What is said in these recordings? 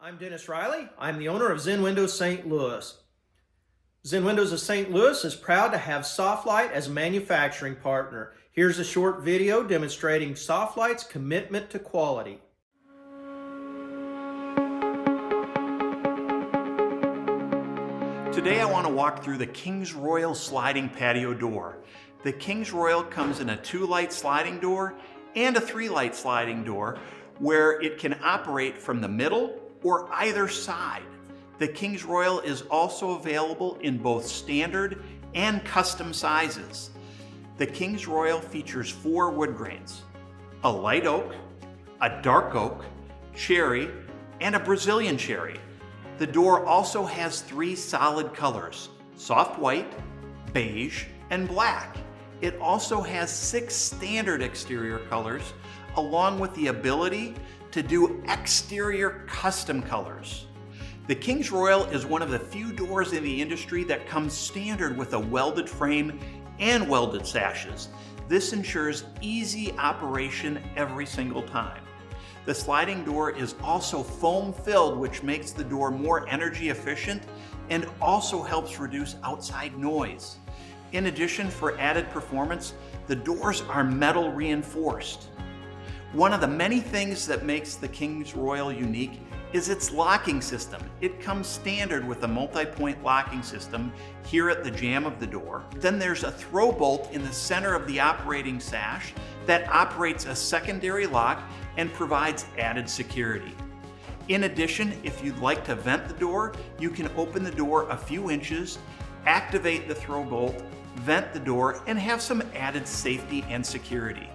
I'm Dennis Riley. I'm the owner of Zen Windows St Louis. Zen Windows of St Louis is proud to have Soft-Lite as a manufacturing partner. Here's a short video demonstrating Soft-Lite's commitment to quality. Today I want to walk through the Kings Royal sliding patio door. The Kings Royal comes in a 2-light sliding door and a 3-light sliding door where it can operate from the middle or either side. The Kings Royal is also available in both standard and custom sizes. The Kings Royal features 4 wood grains: a light oak, a dark oak, cherry, and a Brazilian cherry. The door also has 3 solid colors: soft white, beige, and black. It also has 6 standard exterior colors, along with the ability to do exterior custom colors. The Kings Royal is one of the few doors in the industry that comes standard with a welded frame and welded sashes. This ensures easy operation every single time. The sliding door is also foam filled, which makes the door more energy efficient and also helps reduce outside noise. In addition, for added performance, the doors are metal reinforced. One of the many things that makes the Kings Royal unique is its locking system. It comes standard with a multi-point locking system here at the jamb of the door. Then there's a throw bolt in the center of the operating sash that operates a secondary lock and provides added security. In addition, if you'd like to vent the door, you can open the door a few inches, activate the throw bolt, vent the door, and have some added safety and security.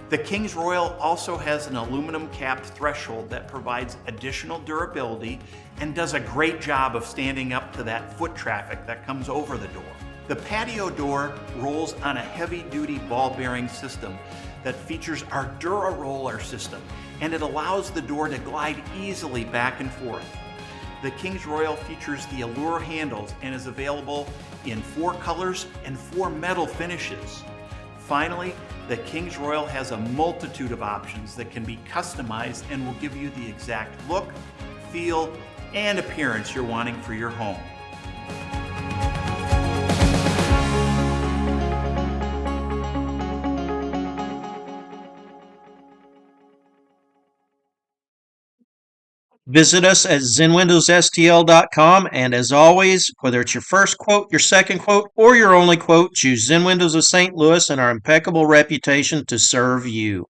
The Kings Royal also has an aluminum capped threshold that provides additional durability and does a great job of standing up to that foot traffic that comes over the door. The patio door rolls on a heavy-duty ball bearing system that features our Dura-Roller system, and it allows the door to glide easily back and forth. The Kings Royal features the Allure handles and is available in 4 colors and 4 metal finishes. Finally, the Kings Royal has a multitude of options that can be customized and will give you the exact look, feel, and appearance you're wanting for your home. Visit us at zenwindowsstl.com, and as always, whether it's your first quote, your second quote, or your only quote, choose Zen Windows of St. Louis and our impeccable reputation to serve you.